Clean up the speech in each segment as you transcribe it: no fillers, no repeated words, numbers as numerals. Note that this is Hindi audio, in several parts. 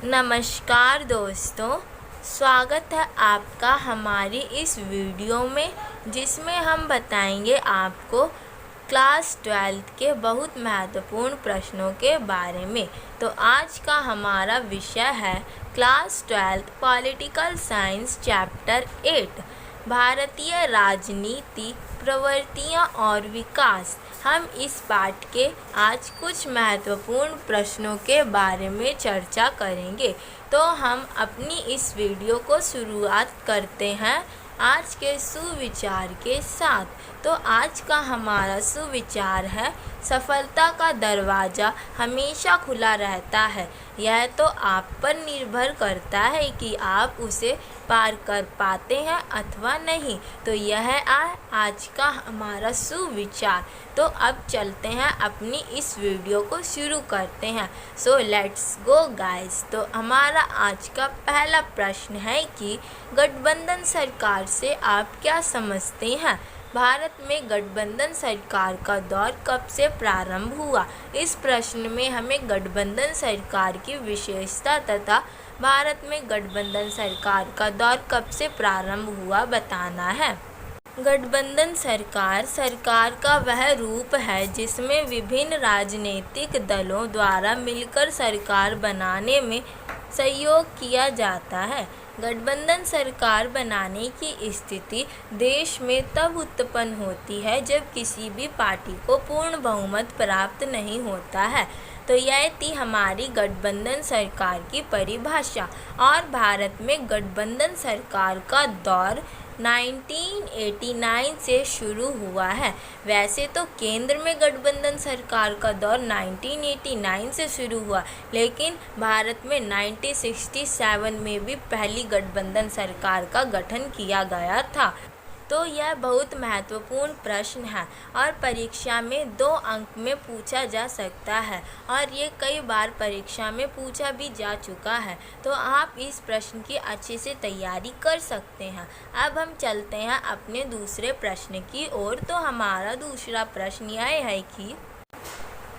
नमस्कार दोस्तों, स्वागत है आपका हमारी इस वीडियो में जिसमें हम बताएंगे आपको क्लास 12 के बहुत महत्वपूर्ण प्रश्नों के बारे में। तो आज का हमारा विषय है क्लास 12 पॉलिटिकल साइंस चैप्टर 8 भारतीय राजनीति प्रवृत्तियाँ और विकास। हम इस पाठ के आज कुछ महत्वपूर्ण प्रश्नों के बारे में चर्चा करेंगे। तो हम अपनी इस वीडियो को शुरुआत करते हैं आज के सुविचार के साथ। तो आज का हमारा सुविचार है, सफलता का दरवाज़ा हमेशा खुला रहता है, यह तो आप पर निर्भर करता है कि आप उसे पार कर पाते हैं अथवा नहीं। तो यह आज का हमारा सुविचार। तो अब चलते हैं अपनी इस वीडियो को शुरू करते हैं। So let's go guys. तो हमारा आज का पहला प्रश्न है कि गठबंधन सरकार से आप क्या समझते हैं? भारत में गठबंधन सरकार का दौर कब से प्रारंभ हुआ? इस प्रश्न में हमें गठबंधन सरकार की विशेषता तथा भारत में गठबंधन सरकार का दौर कब से प्रारंभ हुआ बताना है। गठबंधन सरकार का वह रूप है जिसमें विभिन्न राजनीतिक दलों द्वारा मिलकर सरकार बनाने में सहयोग किया जाता है। गठबंधन सरकार बनाने की स्थिति देश में तब उत्पन्न होती है जब किसी भी पार्टी को पूर्ण बहुमत प्राप्त नहीं होता है। तो यह थी हमारी गठबंधन सरकार की परिभाषा। और भारत में गठबंधन सरकार का दौर 1989 से शुरू हुआ है। वैसे तो केंद्र में गठबंधन सरकार का दौर 1989 से शुरू हुआ, लेकिन भारत में 1967 में भी पहली गठबंधन सरकार का गठन किया गया था। तो यह बहुत महत्वपूर्ण प्रश्न है और परीक्षा में 2 अंक में पूछा जा सकता है और ये कई बार परीक्षा में पूछा भी जा चुका है। तो आप इस प्रश्न की अच्छे से तैयारी कर सकते हैं। अब हम चलते हैं अपने दूसरे प्रश्न की ओर। तो हमारा दूसरा प्रश्न यह है कि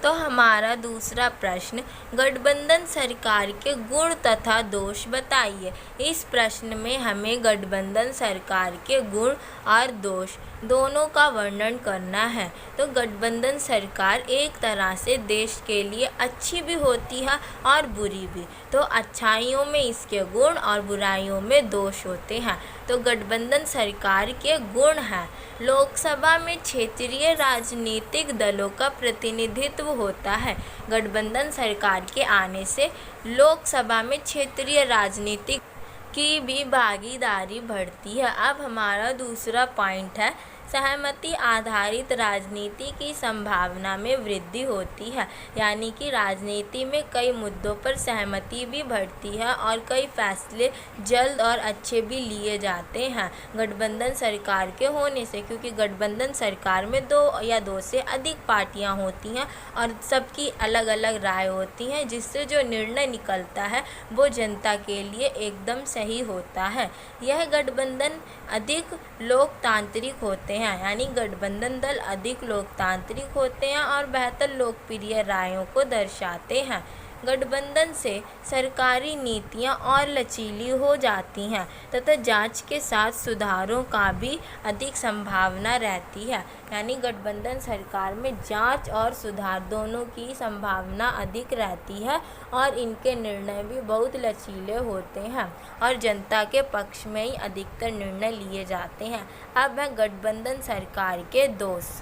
हमारा दूसरा प्रश्न, गठबंधन सरकार के गुण तथा दोष बताइए। इस प्रश्न में हमें गठबंधन सरकार के गुण और दोष दोनों का वर्णन करना है। तो गठबंधन सरकार एक तरह से देश के लिए अच्छी भी होती है और बुरी भी। तो अच्छाइयों में इसके गुण और बुराइयों में दोष होते हैं। तो गठबंधन सरकार के गुण हैं, लोकसभा में क्षेत्रीय राजनीतिक दलों का प्रतिनिधित्व होता है। गठबंधन सरकार के आने से लोकसभा में क्षेत्रीय राजनीतिक की भी भागीदारी बढ़ती है। अब हमारा दूसरा पॉइंट है, सहमति आधारित राजनीति की संभावना में वृद्धि होती है। यानी कि राजनीति में कई मुद्दों पर सहमति भी बढ़ती है और कई फैसले जल्द और अच्छे भी लिए जाते हैं गठबंधन सरकार के होने से, क्योंकि गठबंधन सरकार में 2 या 2 से अधिक पार्टियां होती हैं और सबकी अलग अलग राय होती हैं, जिससे जो निर्णय निकलता है वो जनता के लिए एकदम सही होता है। यह गठबंधन अधिक लोकतांत्रिक होते हैं, यानी गठबंधन दल अधिक लोकतांत्रिक होते हैं और बेहतर लोकप्रिय रायों को दर्शाते हैं। गठबंधन से सरकारी नीतियां और लचीली हो जाती हैं तथा जांच के साथ सुधारों का भी अधिक संभावना रहती है। यानी गठबंधन सरकार में जांच और सुधार दोनों की संभावना अधिक रहती है और इनके निर्णय भी बहुत लचीले होते हैं और जनता के पक्ष में ही अधिकतर निर्णय लिए जाते हैं। अब है गठबंधन सरकार के दोष।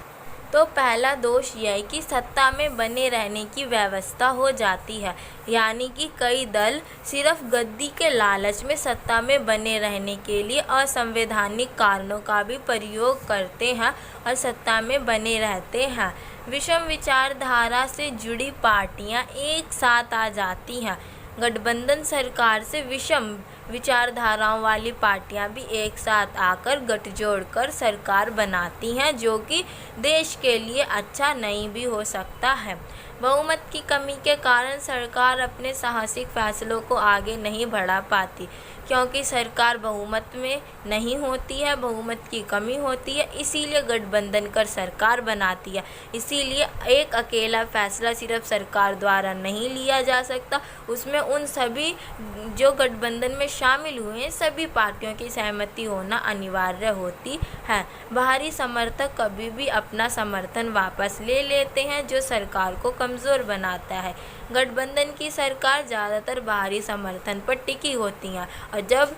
तो पहला दोष यह है कि सत्ता में बने रहने की व्यवस्था हो जाती है। यानी कि कई दल सिर्फ गद्दी के लालच में सत्ता में बने रहने के लिए असंवैधानिक कारणों का भी प्रयोग करते हैं और सत्ता में बने रहते हैं। विषम विचारधारा से जुड़ी पार्टियां एक साथ आ जाती हैं। गठबंधन सरकार से विषम विचारधाराओं वाली पार्टियां भी एक साथ आकर गठजोड़ कर सरकार बनाती हैं, जो कि देश के लिए अच्छा नहीं भी हो सकता है। बहुमत की कमी के कारण सरकार अपने साहसिक फैसलों को आगे नहीं बढ़ा पाती, क्योंकि सरकार बहुमत में नहीं होती है, बहुमत की कमी होती है, इसीलिए गठबंधन कर सरकार बनाती है। इसीलिए एक अकेला फैसला सिर्फ सरकार द्वारा नहीं लिया जा सकता, उसमें उन सभी जो गठबंधन में शामिल हुए हैं सभी पार्टियों की सहमति होना अनिवार्य होती है। बाहरी समर्थक कभी भी अपना समर्थन वापस ले लेते हैं, जो सरकार को कमज़ोर बनाता है। गठबंधन की सरकार ज़्यादातर बाहरी समर्थन पर टिकी होती हैं, और जब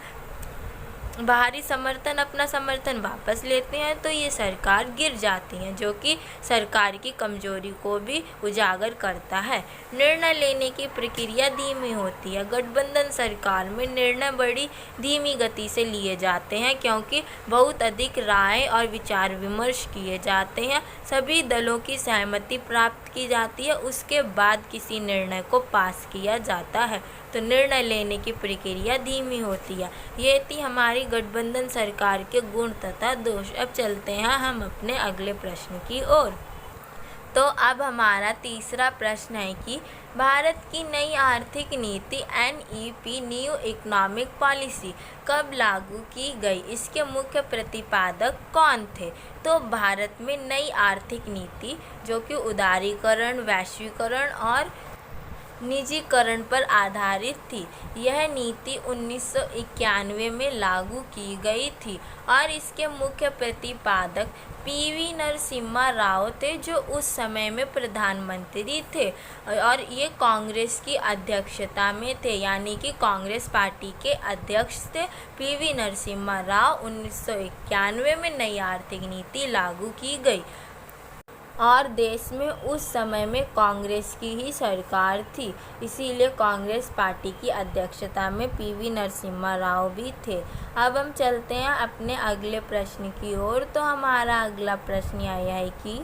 बाहरी समर्थन अपना समर्थन वापस लेते हैं तो ये सरकार गिर जाती हैं, जो कि सरकार की कमजोरी को भी उजागर करता है। निर्णय लेने की प्रक्रिया धीमी होती है। गठबंधन सरकार में निर्णय बड़ी धीमी गति से लिए जाते हैं, क्योंकि बहुत अधिक राय और विचार विमर्श किए जाते हैं। सभी दलों की सहमति प्राप्त की जाती है, उसके बाद किसी निर्णय को पास किया जाता है। तो निर्णय लेने की प्रक्रिया धीमी होती है। ये थी हमारी गठबंधन सरकार के गुण तथा दोष। अब चलते हैं हम अपने अगले प्रश्न की ओर। तो अब हमारा तीसरा प्रश्न है कि भारत की नई आर्थिक नीति NEP न्यू इकोनॉमिक पॉलिसी कब लागू की गई? इसके मुख्य प्रतिपादक कौन थे? तो भारत में नई आर्थिक नीति जो कि उदारीकरण, वैश्वीकरण और निजीकरण पर आधारित थी। यह नीति 1991 में लागू की गई थी और इसके मुख्य प्रतिपादक PV नरसिम्हा राव थे, जो उस समय में प्रधानमंत्री थे और ये कांग्रेस की अध्यक्षता में थे, यानी कि कांग्रेस पार्टी के अध्यक्ष थे PV नरसिम्हा राव। 1991 में नई आर्थिक नीति लागू की गई और देश में उस समय में कांग्रेस की ही सरकार थी, इसीलिए कांग्रेस पार्टी की अध्यक्षता में PV नरसिम्हा राव भी थे। अब हम चलते हैं अपने अगले प्रश्न की ओर। तो हमारा अगला प्रश्न आया है कि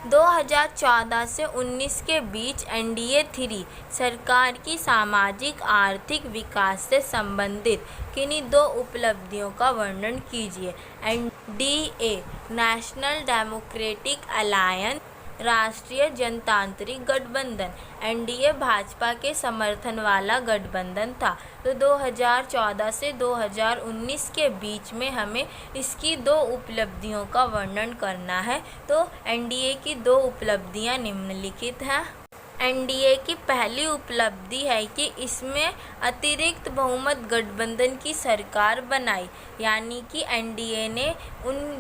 2014 से 19 के बीच NDA 3 सरकार की सामाजिक आर्थिक विकास से संबंधित किन्हीं दो उपलब्धियों का वर्णन कीजिए। NDA नेशनल डेमोक्रेटिक अलायंस, राष्ट्रीय जनतांत्रिक गठबंधन। NDA भाजपा के समर्थन वाला गठबंधन था। तो 2014 से 2019 के बीच में हमें इसकी दो उपलब्धियों का वर्णन करना है। तो NDA की दो उपलब्धियां निम्नलिखित हैं। NDA की पहली उपलब्धि है कि इसमें अतिरिक्त बहुमत गठबंधन की सरकार बनाई, यानी कि NDA ने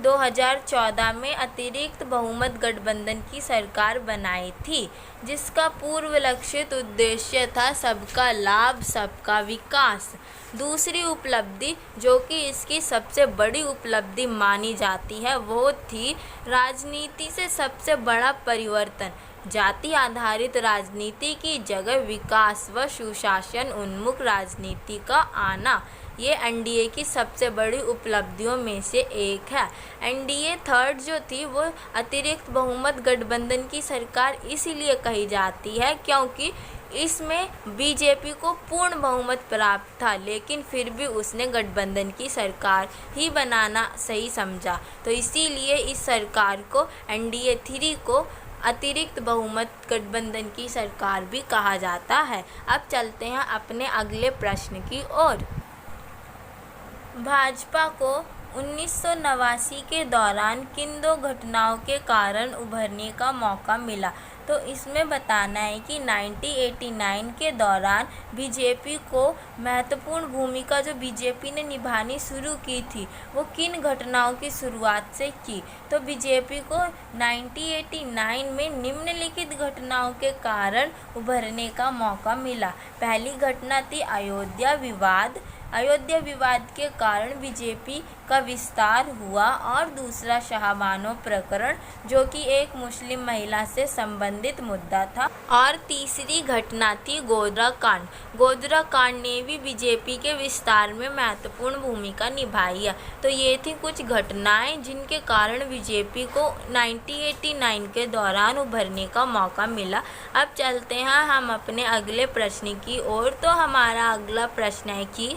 2014 में अतिरिक्त बहुमत गठबंधन की सरकार बनाई थी, जिसका पूर्व लक्षित उद्देश्य था सबका लाभ, सबका विकास। दूसरी उपलब्धि, जो कि इसकी सबसे बड़ी उपलब्धि मानी जाती है, वो थी राजनीति से सबसे बड़ा परिवर्तन। जाति आधारित राजनीति की जगह विकास व सुशासन उन्मुख राजनीति का आना, ये NDA की सबसे बड़ी उपलब्धियों में से एक है। NDA थर्ड जो थी वो अतिरिक्त बहुमत गठबंधन की सरकार इसीलिए कही जाती है क्योंकि इसमें BJP को पूर्ण बहुमत प्राप्त था, लेकिन फिर भी उसने गठबंधन की सरकार ही बनाना सही समझा। तो इसीलिए इस सरकार को NDA 3 को अतिरिक्त बहुमत गठबंधन की सरकार भी कहा जाता है। अब चलते हैं अपने अगले प्रश्न की ओर। भाजपा को 1989 के दौरान किन दो घटनाओं के कारण उभरने का मौका मिला? तो इसमें बताना है कि 1989 के दौरान BJP को महत्वपूर्ण भूमिका जो BJP ने निभानी शुरू की थी, वो किन घटनाओं की शुरुआत से की? तो BJP को 1989 में निम्नलिखित घटनाओं के कारण उभरने का मौका मिला। पहली घटना थी अयोध्या विवाद। अयोध्या विवाद के कारण BJP का विस्तार हुआ, और दूसरा शाहबानो प्रकरण, जो कि एक मुस्लिम महिला से संबंधित मुद्दा था, और तीसरी घटना थी गोधरा कांड। गोधरा कांड ने भी BJP के विस्तार में महत्वपूर्ण भूमिका निभाई है। तो ये थी कुछ घटनाएं जिनके कारण BJP को 1989 के दौरान उभरने का मौका मिला। अब चलते हैं हम अपने अगले प्रश्न की ओर। तो हमारा अगला प्रश्न है कि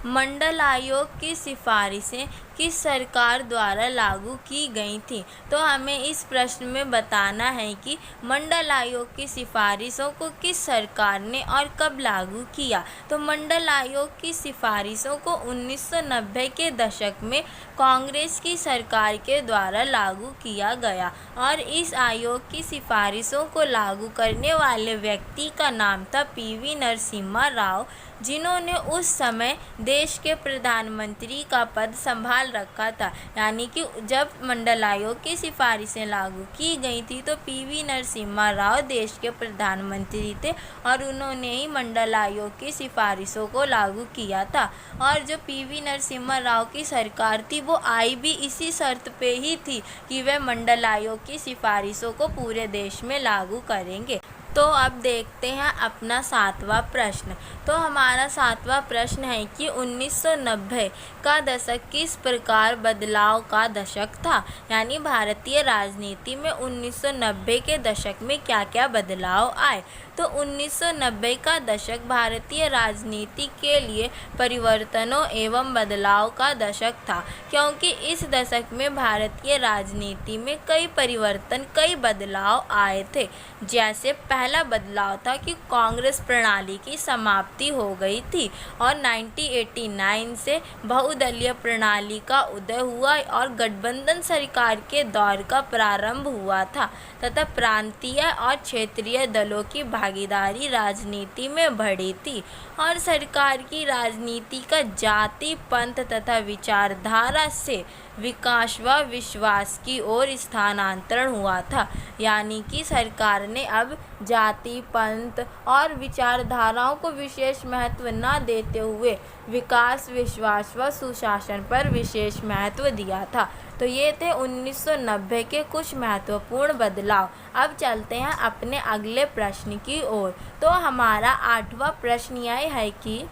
मंडल आयोग की सिफारिशें किस सरकार द्वारा लागू की गई थी। तो हमें इस प्रश्न में बताना है कि मंडल आयोग की सिफारिशों को किस सरकार ने और कब लागू किया। तो मंडल आयोग की सिफारिशों को 1990 के दशक में कांग्रेस की सरकार के द्वारा लागू किया गया और इस आयोग की सिफारिशों को लागू करने वाले व्यक्ति का नाम था पीवी नरसिम्हा राव, जिन्होंने उस समय देश के प्रधानमंत्री का पद संभाल रखा था। यानी कि जब मंडल आयोग की सिफारिशें लागू की गई थी तो पीवी नरसिम्हा राव देश के प्रधानमंत्री थे और उन्होंने ही मंडल आयोग की सिफारिशों को लागू किया था। और जो पीवी नरसिम्हा राव की सरकार थी वो आई भी इसी शर्त पे ही थी कि वे मंडल आयोग की सिफारिशों को पूरे देश में लागू करेंगे। तो अब देखते हैं अपना 7वां प्रश्न। तो हमारा 7वां प्रश्न है कि 1990 का दशक किस प्रकार बदलाव का दशक था। यानी भारतीय राजनीति में 1990 के दशक में क्या क्या बदलाव आए। तो 1990 का दशक भारतीय राजनीति के लिए परिवर्तनों एवं बदलाव का दशक था, क्योंकि इस दशक में भारतीय राजनीति में कई परिवर्तन, कई बदलाव आए थे। जैसे पहला बदलाव था कि कांग्रेस प्रणाली की समाप्ति हो गई थी और 1989 से बहुदलीय प्रणाली का उदय हुआ और गठबंधन सरकार के दौर का प्रारंभ हुआ था तथा प्रांतीय और क्षेत्रीय दलों की भागीदारी राजनीति में बढ़ी थी और सरकार की राजनीति का जाति, पंथ तथा विचारधारा से विकास व विश्वास की ओर स्थानांतरण हुआ था। यानी कि सरकार ने अब जाति, पंथ और विचारधाराओं को विशेष महत्व न देते हुए विकास, विश्वास व सुशासन पर विशेष महत्व दिया था। तो ये थे 1990 के कुछ महत्वपूर्ण बदलाव। अब चलते हैं अपने अगले प्रश्न की ओर। तो हमारा 8वां प्रश्न यह है कि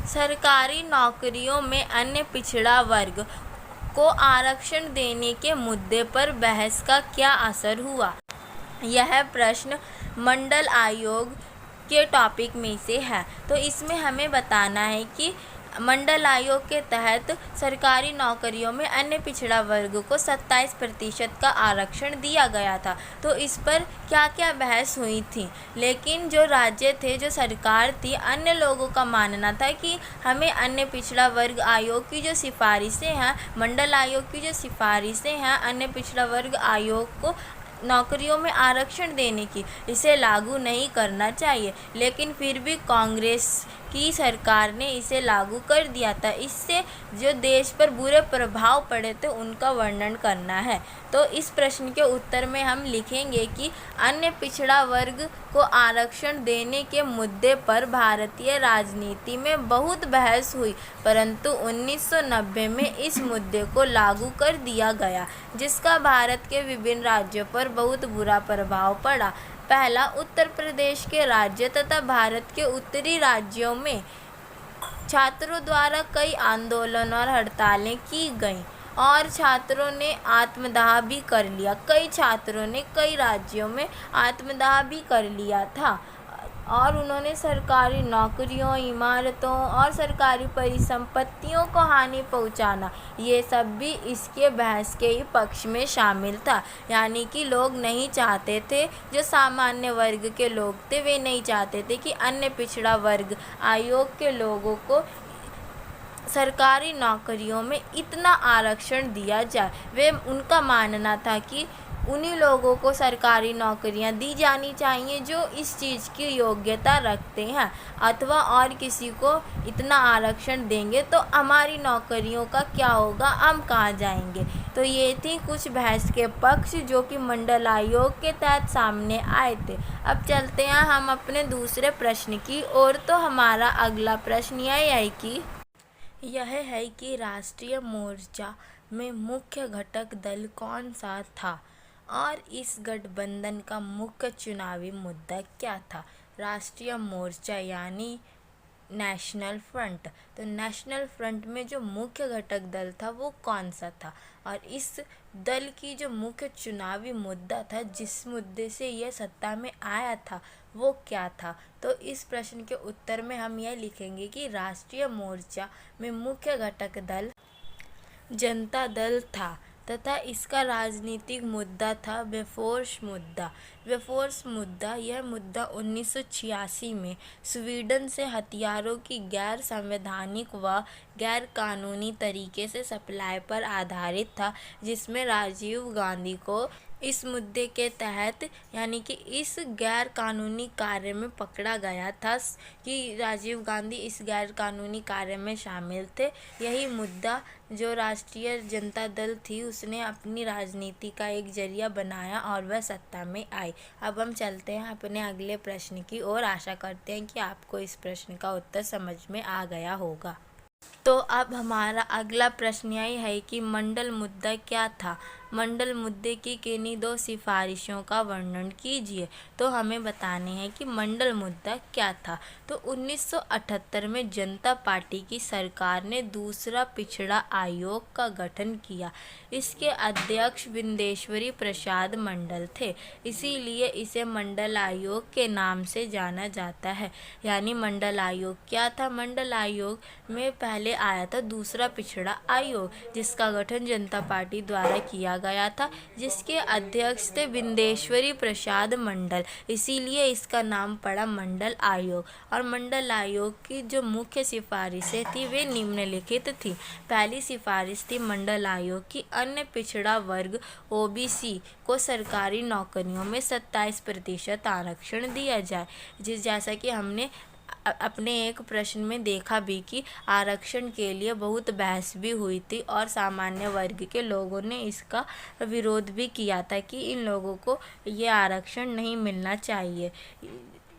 सरकारी नौकरियों में अन्य पिछड़ा वर्ग को आरक्षण देने के मुद्दे पर बहस का क्या असर हुआ। यह प्रश्न मंडल आयोग के टॉपिक में से है। तो इसमें हमें बताना है कि मंडल आयोग के तहत सरकारी नौकरियों में अन्य पिछड़ा वर्ग को 27% का आरक्षण दिया गया था। तो इस पर क्या क्या बहस हुई थी, लेकिन जो राज्य थे, जो सरकार थी, अन्य लोगों का मानना था कि हमें अन्य पिछड़ा वर्ग आयोग की जो सिफारिशें हैं, मंडल आयोग की जो सिफारिशें हैं अन्य पिछड़ा वर्ग आयोग को नौकरियों में आरक्षण देने की, इसे लागू नहीं करना चाहिए। लेकिन फिर भी कांग्रेस की सरकार ने इसे लागू कर दिया था। इससे जो देश पर बुरे प्रभाव पड़े थे उनका वर्णन करना है। तो इस प्रश्न के उत्तर में हम लिखेंगे कि अन्य पिछड़ा वर्ग को आरक्षण देने के मुद्दे पर भारतीय राजनीति में बहुत बहस हुई, परंतु 1990 में इस मुद्दे को लागू कर दिया गया, जिसका भारत के विभिन्न राज्यों पर बहुत बुरा प्रभाव पड़ा। पहला, उत्तर प्रदेश के राज्य तथा भारत के उत्तरी राज्यों में छात्रों द्वारा कई आंदोलन और हड़तालें की गईं और छात्रों ने आत्मदाह भी कर लिया। कई छात्रों ने कई राज्यों में आत्मदाह भी कर लिया था और उन्होंने सरकारी नौकरियों, इमारतों और सरकारी परिसंपत्तियों को हानि पहुंचाना, ये सब भी इसके बहस के ही पक्ष में शामिल था। यानी कि लोग नहीं चाहते थे, जो सामान्य वर्ग के लोग थे वे नहीं चाहते थे कि अन्य पिछड़ा वर्ग आयोग के लोगों को सरकारी नौकरियों में इतना आरक्षण दिया जाए। वे उनका मानना था कि उन्हीं लोगों को सरकारी नौकरियां दी जानी चाहिए जो इस चीज़ की योग्यता रखते हैं, अथवा और किसी को इतना आरक्षण देंगे तो हमारी नौकरियों का क्या होगा, हम कहाँ जाएंगे। तो ये थी कुछ बहस के पक्ष जो कि मंडल आयोग के तहत सामने आए थे। अब चलते हैं हम अपने दूसरे प्रश्न की ओर। तो हमारा अगला प्रश्न यह है कि राष्ट्रीय मोर्चा में मुख्य घटक दल कौन सा था और इस गठबंधन का मुख्य चुनावी मुद्दा क्या था। राष्ट्रीय मोर्चा यानी नेशनल फ्रंट। तो नेशनल फ्रंट में जो मुख्य घटक दल था वो कौन सा था और इस दल की जो मुख्य चुनावी मुद्दा था, जिस मुद्दे से यह सत्ता में आया था, वो क्या था। तो इस प्रश्न के उत्तर में हम यह लिखेंगे कि राष्ट्रीय मोर्चा में मुख्य घटक दल जनता दल था तथा इसका राजनीतिक मुद्दा था बोफोर्स मुद्दा। बोफोर्स मुद्दा यह मुद्दा 1986 में स्वीडन से हथियारों की गैर संवैधानिक व गैर कानूनी तरीके से सप्लाई पर आधारित था, जिसमें राजीव गांधी को इस मुद्दे के तहत यानी कि इस गैर कानूनी कार्य में पकड़ा गया था कि राजीव गांधी इस गैर कानूनी कार्य में शामिल थे। यही मुद्दा जो राष्ट्रीय जनता दल थी उसने अपनी राजनीति का एक जरिया बनाया और वह सत्ता में आई। अब हम चलते हैं अपने अगले प्रश्न की ओर। आशा करते हैं कि आपको इस प्रश्न का उत्तर समझ में आ गया होगा। तो अब हमारा अगला प्रश्न यह है कि मंडल मुद्दा क्या था। मंडल मुद्दे की किन्हीं दो सिफारिशों का वर्णन कीजिए। तो हमें बताने हैं कि मंडल मुद्दा क्या था। तो 1978 में जनता पार्टी की सरकार ने दूसरा पिछड़ा आयोग का गठन किया। इसके अध्यक्ष बिंदेश्वरी प्रसाद मंडल थे, इसीलिए इसे मंडल आयोग के नाम से जाना जाता है। यानी मंडल आयोग क्या था? मंडल आयोग में पहले आया था दूसरा पिछड़ा आयोग, जिसका गठन जनता पार्टी द्वारा किया गया था, जिसके अध्यक्ष थे बिंदेश्वरी प्रसाद मंडल, इसीलिए इसका नाम पड़ा मंडल आयोग। और मंडल आयोग की जो मुख्य सिफारिशें थी वे निम्नलिखित थी। पहली सिफारिश थी मंडल आयोग की अन्य पिछड़ा वर्ग ओबीसी को सरकारी नौकरियों में 27% आरक्षण दिया जाए। जैसा कि हमने अपने एक प्रश्न में देखा भी कि आरक्षण के लिए बहुत बहस भी हुई थी और सामान्य वर्ग के लोगों ने इसका विरोध भी किया था कि इन लोगों को ये आरक्षण नहीं मिलना चाहिए।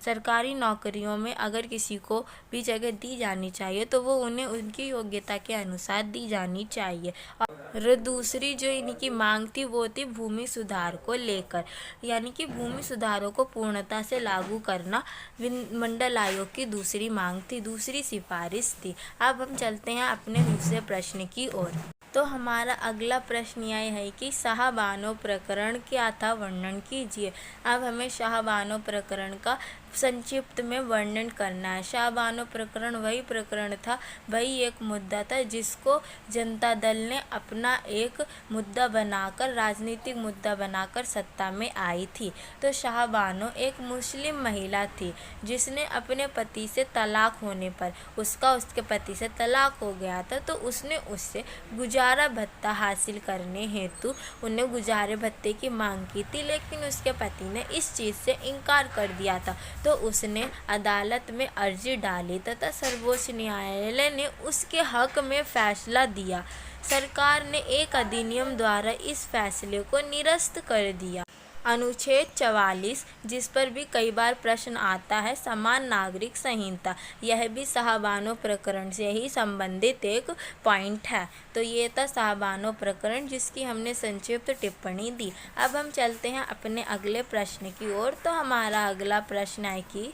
सरकारी नौकरियों में अगर किसी को भी जगह दी जानी चाहिए तो वो उन्हें उनकी योग्यता के अनुसार दी जानी चाहिए। और दूसरी जो इनकी मांग थी वो थी भूमि सुधार को लेकर, यानी कि भूमि सुधारों को पूर्णता से लागू करना मंडल आयोग की दूसरी मांग थी, दूसरी सिफारिश थी। अब हम चलते हैं अपने दूसरे प्रश्न की ओर। तो हमारा अगला प्रश्न यह है कि शाहबानो प्रकरण क्या था, वर्णन कीजिए। अब हमें शाहबानो प्रकरण का संक्षिप्त में वर्णन करना है। शाहबानो प्रकरण वही प्रकरण था, वही एक मुद्दा था जिसको जनता दल ने अपना एक मुद्दा बनाकर, राजनीतिक मुद्दा बनाकर सत्ता में आई थी। तो शाहबानो एक मुस्लिम महिला थी जिसने अपने पति से तलाक होने पर, उसके पति से तलाक हो गया था, तो उसने उससे गुजारा भत्ता हासिल करने हेतु उन्हें गुजारे भत्ते की मांग की थी, लेकिन उसके पति ने इस चीज़ से इनकार कर दिया था। तो उसने अदालत में अर्जी डाली तथा सर्वोच्च न्यायालय ने उसके हक में फैसला दिया। सरकार ने एक अधिनियम द्वारा इस फैसले को निरस्त कर दिया। अनुच्छेद 44, जिस पर भी कई बार प्रश्न आता है, समान नागरिक संहिता, यह भी शाहबानो प्रकरण से ही संबंधित एक पॉइंट है। तो ये था शाहबानो प्रकरण जिसकी हमने संक्षिप्त टिप्पणी दी। अब हम चलते हैं अपने अगले प्रश्न की ओर। तो हमारा अगला प्रश्न है कि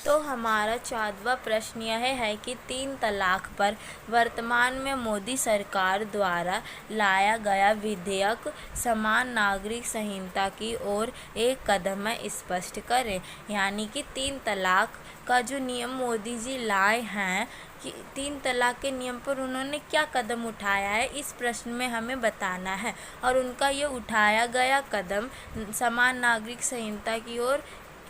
तो हमारा 14वां प्रश्न यह है कि 3 तलाक पर वर्तमान में मोदी सरकार द्वारा लाया गया विधेयक समान नागरिक संहिता की ओर एक कदम है, स्पष्ट करें। यानी कि 3 तलाक का जो नियम मोदी जी लाए हैं कि 3 तलाक के नियम पर उन्होंने क्या कदम उठाया है, इस प्रश्न में हमें बताना है। और उनका ये उठाया गया कदम समान नागरिक संहिता की ओर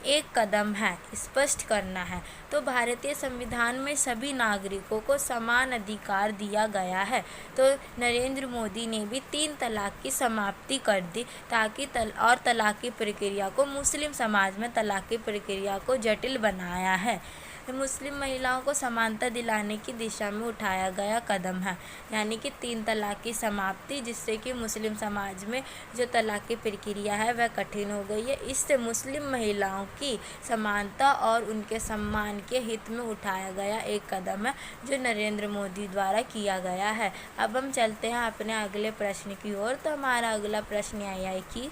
एक कदम है, स्पष्ट करना है। तो भारतीय संविधान में सभी नागरिकों को समान अधिकार दिया गया है। तो नरेंद्र मोदी ने भी 3 तलाक की समाप्ति कर दी ताकि तलाक की प्रक्रिया को, मुस्लिम समाज में तलाक की प्रक्रिया को जटिल बनाया है। मुस्लिम महिलाओं को समानता दिलाने की दिशा में उठाया गया कदम है, यानी कि 3 तलाक की समाप्ति, जिससे कि मुस्लिम समाज में जो तलाक की प्रक्रिया है वह कठिन हो गई है। इससे मुस्लिम महिलाओं की समानता और उनके सम्मान के हित में उठाया गया एक कदम है जो नरेंद्र मोदी द्वारा किया गया है। अब हम चलते हैं अपने अगले प्रश्न की ओर। तो हमारा अगला प्रश्न यह है कि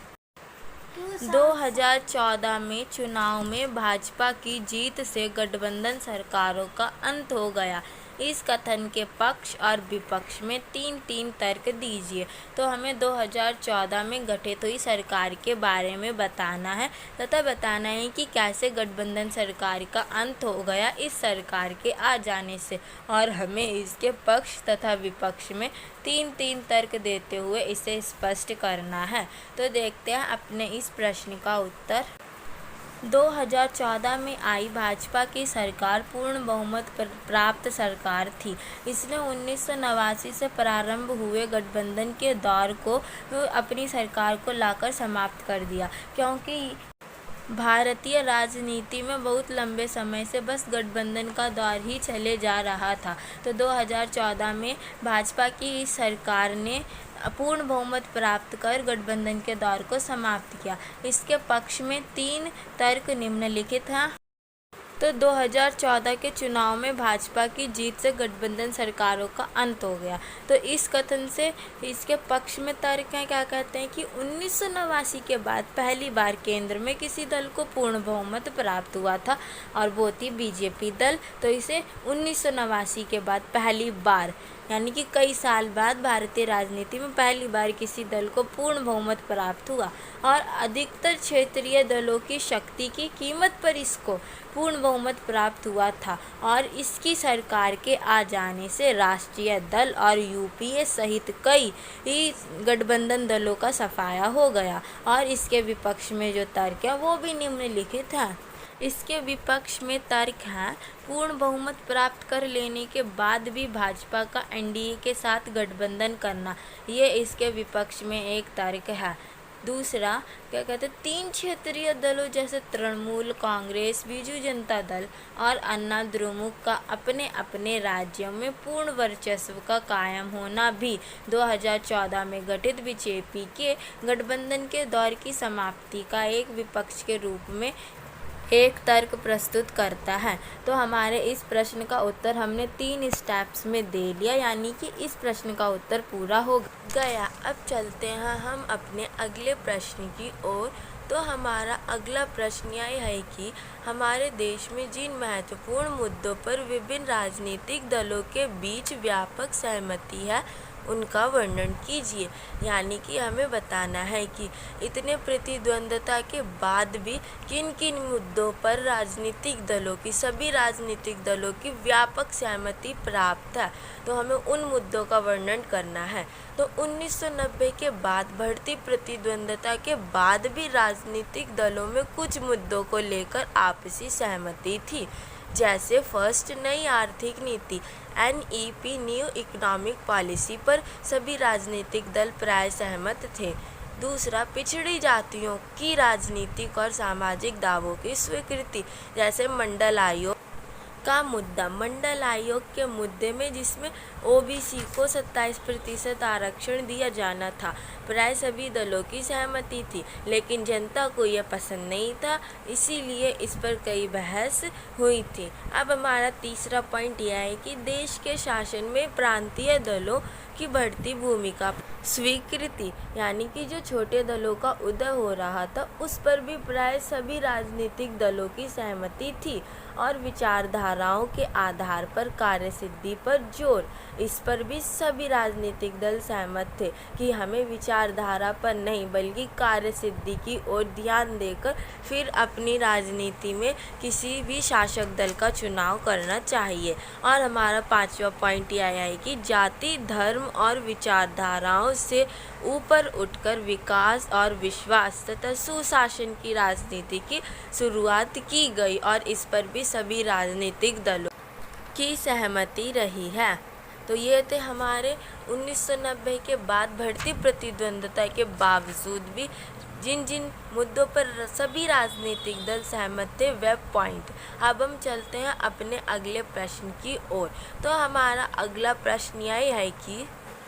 2014 में चुनाव में भाजपा की जीत से गठबंधन सरकारों का अंत हो गया। इस कथन के पक्ष और विपक्ष में तीन तीन तर्क दीजिए। तो हमें 2014 में गठित हुई सरकार के बारे में बताना है तथा बताना है कि कैसे गठबंधन सरकार का अंत हो गया इस सरकार के आ जाने से, और हमें इसके पक्ष तथा विपक्ष में तीन तीन तर्क देते हुए इसे स्पष्ट करना है। तो देखते हैं अपने इस प्रश्न का उत्तर। 2014 में आई भाजपा की सरकार पूर्ण बहुमत प्राप्त सरकार थी। इसने 1989 से प्रारंभ हुए गठबंधन के दौर को अपनी सरकार को लाकर समाप्त कर दिया, क्योंकि भारतीय राजनीति में बहुत लंबे समय से बस गठबंधन का दौर ही चले जा रहा था। तो 2014 में भाजपा की इस सरकार ने पूर्ण बहुमत प्राप्त कर गठबंधन के दौर को समाप्त किया। इसके पक्ष में तीन तर्क निम्नलिखित हैं। तो 2014 के चुनाव में भाजपा की जीत से गठबंधन सरकारों का अंत हो गया। तो इस कथन से इसके पक्ष में तर्क हैं, क्या कहते हैं कि 1989 के बाद पहली बार केंद्र में किसी दल को पूर्ण बहुमत प्राप्त हुआ था और वो थी बीजेपी दल। तो इसे 1989 के बाद पहली बार, यानी कि कई साल बाद भारतीय राजनीति में पहली बार किसी दल को पूर्ण बहुमत प्राप्त हुआ और अधिकतर क्षेत्रीय दलों की शक्ति की कीमत पर इसको पूर्ण बहुमत प्राप्त हुआ था। और इसकी सरकार के आ जाने से राष्ट्रीय दल और यूपीए सहित कई गठबंधन दलों का सफाया हो गया। और इसके विपक्ष में जो तर्क है वो भी निम्नलिखित है। इसके विपक्ष में तर्क है, पूर्ण बहुमत प्राप्त कर लेने के बाद भी भाजपा का एनडीए के साथ गठबंधन करना, ये इसके विपक्ष में एक तर्क है। दूसरा क्या कहते हैं, तीन क्षेत्रीय दलों जैसे तृणमूल कांग्रेस, बीजू जनता दल और अन्ना द्रमुक का अपने अपने राज्यों में पूर्ण वर्चस्व का कायम होना भी 2014 में गठित बीजेपी के गठबंधन के दौर की समाप्ति का एक विपक्ष के रूप में एक तर्क प्रस्तुत करता है। तो हमारे इस प्रश्न का उत्तर हमने 3 स्टेप्स में दे लिया, यानी कि इस प्रश्न का उत्तर पूरा हो गया। अब चलते हैं हम अपने अगले प्रश्न की ओर। तो हमारा अगला प्रश्न यह है कि हमारे देश में जिन महत्वपूर्ण मुद्दों पर विभिन्न राजनीतिक दलों के बीच व्यापक सहमति है उनका वर्णन कीजिए। यानी कि हमें बताना है कि इतने प्रतिद्वंद्विता के बाद भी किन किन मुद्दों पर सभी राजनीतिक दलों की व्यापक सहमति प्राप्त है। तो हमें उन मुद्दों का वर्णन करना है। तो 1990 के बाद बढ़ती प्रतिद्वंद्विता के बाद भी राजनीतिक दलों में कुछ मुद्दों को लेकर आपसी सहमति थी, जैसे फर्स्ट नई आर्थिक नीति NEP न्यू इकोनॉमिक पॉलिसी पर सभी राजनीतिक दल प्राय सहमत थे। दूसरा, पिछड़ी जातियों की राजनीतिक और सामाजिक दावों की स्वीकृति, जैसे मंडल आयोग का मुद्दा, मंडल आयोग के मुद्दे में जिसमें OBC को 27% आरक्षण दिया जाना था, प्राय सभी दलों की सहमति थी, लेकिन जनता को यह पसंद नहीं था, इसीलिए इस पर कई बहस हुई थी। अब हमारा तीसरा पॉइंट यह है कि देश के शासन में प्रांतीय दलों की बढ़ती भूमिका स्वीकृति, यानी कि जो छोटे दलों का उदय हो रहा था उस पर भी प्राय सभी राजनीतिक दलों की सहमति थी। और विचारधाराओं के आधार पर कार्यसिद्धि पर जोर, इस पर भी सभी राजनीतिक दल सहमत थे कि हमें विचारधारा पर नहीं बल्कि कार्यसिद्धि की ओर ध्यान देकर फिर अपनी राजनीति में किसी भी शासक दल का चुनाव करना चाहिए। और हमारा पांचवा पॉइंट यह है कि जाति, धर्म और विचारधाराओं से ऊपर उठकर विकास और विश्वास तथा सुशासन की राजनीति की शुरुआत की गई, और इस पर भी सभी राजनीतिक दलों की सहमति रही है। तो ये थे हमारे 1990 के बाद बढ़ती प्रतिद्वंद्विता के बावजूद भी जिन जिन मुद्दों पर सभी राजनीतिक दल सहमत थे वह पॉइंट। अब हम चलते हैं अपने अगले प्रश्न की ओर। तो हमारा अगला प्रश्न यह है कि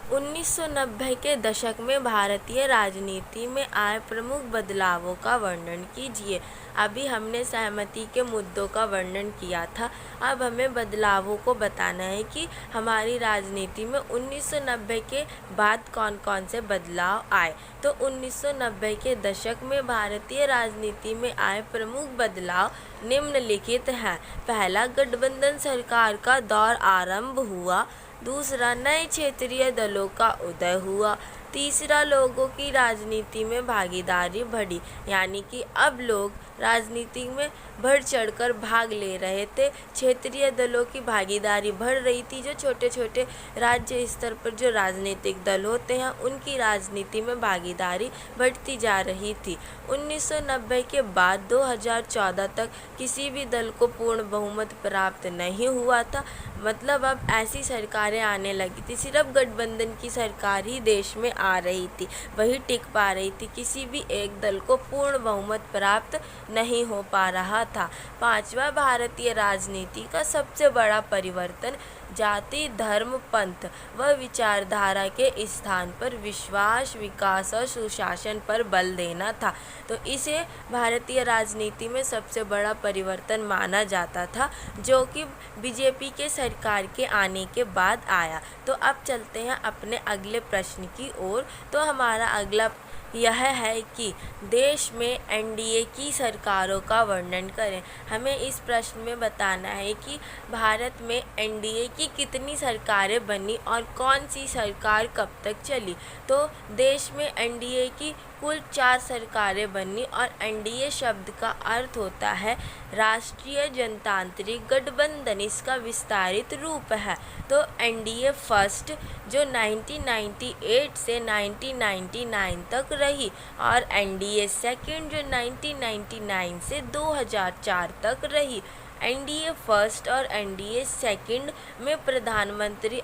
1990 के दशक में भारतीय राजनीति में आए प्रमुख बदलावों का वर्णन कीजिए। अभी हमने सहमति के मुद्दों का वर्णन किया था। अब हमें बदलावों को बताना है कि हमारी राजनीति में 1990 के बाद कौन कौन से बदलाव आए। तो 1990 के दशक में भारतीय राजनीति में आए प्रमुख बदलाव निम्नलिखित हैं। पहला, गठबंधन सरकार का दौर आरंभ हुआ। दूसरा, नए क्षेत्रीय दलों का उदय हुआ। तीसरा, लोगों की राजनीति में भागीदारी बढ़ी, यानी कि अब लोग राजनीति में बढ़ चढ़कर भाग ले रहे थे। क्षेत्रीय दलों की भागीदारी बढ़ रही थी। जो छोटे छोटे राज्य स्तर पर जो राजनीतिक दल होते हैं उनकी राजनीति में भागीदारी बढ़ती जा रही थी। 1990 के बाद 2014 तक किसी भी दल को पूर्ण बहुमत प्राप्त नहीं हुआ था। मतलब अब ऐसी सरकारें आने लगी थी, सिर्फ गठबंधन की सरकार ही देश में आ रही थी, वही टिक पा रही थी। किसी भी एक दल को पूर्ण बहुमत प्राप्त नहीं हो पा रहा था। पांचवा, भारतीय राजनीति का सबसे बड़ा परिवर्तन जाति, धर्म, पंथ व विचारधारा के स्थान पर विश्वास, विकास और सुशासन पर बल देना था। तो इसे भारतीय राजनीति में सबसे बड़ा परिवर्तन माना जाता था, जो कि बीजेपी के सरकार के आने के बाद आया। तो अब चलते हैं अपने अगले प्रश्न की ओर। तो हमारा अगला यह है कि देश में एनडीए की सरकारों का वर्णन करें। हमें इस प्रश्न में बताना है कि भारत में एनडीए की कितनी सरकारें बनी और कौन सी सरकार कब तक चली। तो देश में एनडीए की कुल 4 सरकारें बनी और एनडीए शब्द का अर्थ होता है राष्ट्रीय जनतांत्रिक गठबंधन, इसका विस्तारित रूप है। तो एनडीए फर्स्ट जो 1998 से 1999 तक रही और एनडीए सेकंड जो 1999 से 2004 तक रही। एनडीए फर्स्ट और एनडीए सेकंड में प्रधानमंत्री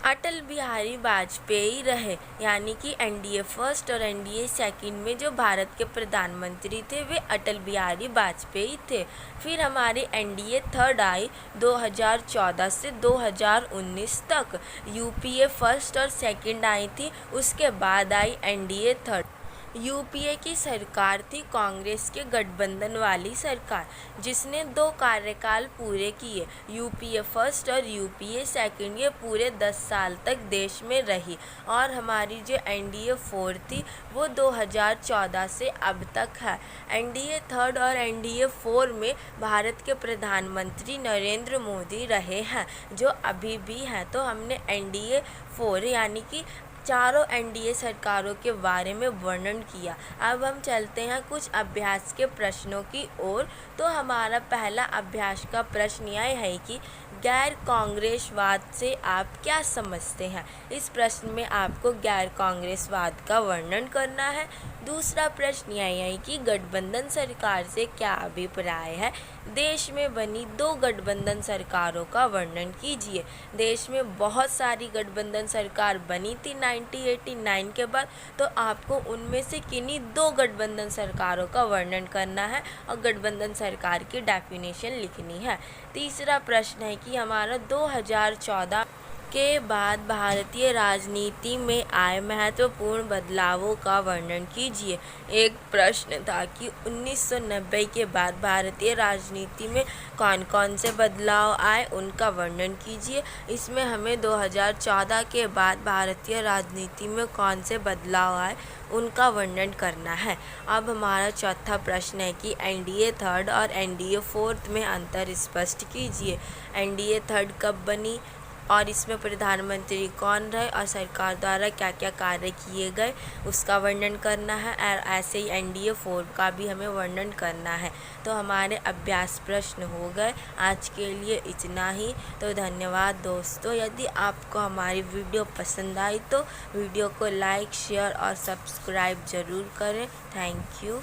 अटल बिहारी वाजपेयी रहे, यानी कि एनडीए फर्स्ट और एनडीए सेकंड में जो भारत के प्रधानमंत्री थे वे अटल बिहारी वाजपेयी थे। फिर हमारी एनडीए थर्ड आई 2014 से 2019 तक। यूपीए फर्स्ट और सेकंड आई थी, उसके बाद आई एनडीए थर्ड। यूपीए की सरकार थी कांग्रेस के गठबंधन वाली सरकार, जिसने 2 कार्यकाल पूरे किए। यूपीए फर्स्ट और यूपीए सेकंड ये पूरे 10 साल तक देश में रही। और हमारी जो एनडीए फोर थी वो 2014 से अब तक है। एनडीए थर्ड और एनडीए फोर में भारत के प्रधानमंत्री नरेंद्र मोदी रहे हैं, जो अभी भी हैं। तो हमने एनडीए फोर यानी कि चारों एनडीए सरकारों के बारे में वर्णन किया। अब हम चलते हैं कुछ अभ्यास के प्रश्नों की ओर। तो हमारा पहला अभ्यास का प्रश्न यह है कि गैर कांग्रेसवाद से आप क्या समझते हैं। इस प्रश्न में आपको गैर कांग्रेसवाद का वर्णन करना है। दूसरा प्रश्न यह है कि गठबंधन सरकार से क्या अभिप्राय है। देश में बनी 2 गठबंधन सरकारों का वर्णन कीजिए। देश में बहुत सारी गठबंधन सरकार बनी थी 1989 के बाद, तो आपको उनमें से किन्हीं 2 गठबंधन सरकारों का वर्णन करना है और गठबंधन सरकार की डेफिनेशन लिखनी है। तीसरा प्रश्न है कि हमारा 2014 के बाद भारतीय राजनीति में आए महत्वपूर्ण बदलावों का वर्णन कीजिए। एक प्रश्न था कि 1990 के बाद भारतीय राजनीति में कौन कौन से बदलाव आए, उनका वर्णन कीजिए। इसमें हमें 2014 के बाद भारतीय राजनीति में कौन से बदलाव आए उनका वर्णन करना है। अब हमारा चौथा प्रश्न है कि एनडीए थर्ड और एनडीए फोर्थ में अंतर स्पष्ट कीजिए। एनडीए थर्ड कब बनी और इसमें प्रधानमंत्री कौन रहे और सरकार द्वारा क्या क्या कार्य किए गए उसका वर्णन करना है। और ऐसे ही एनडीए फोर का भी हमें वर्णन करना है। तो हमारे अभ्यास प्रश्न हो गए। आज के लिए इतना ही। तो धन्यवाद दोस्तों। यदि आपको हमारी वीडियो पसंद आई तो वीडियो को लाइक, शेयर और सब्सक्राइब ज़रूर करें। Thank you.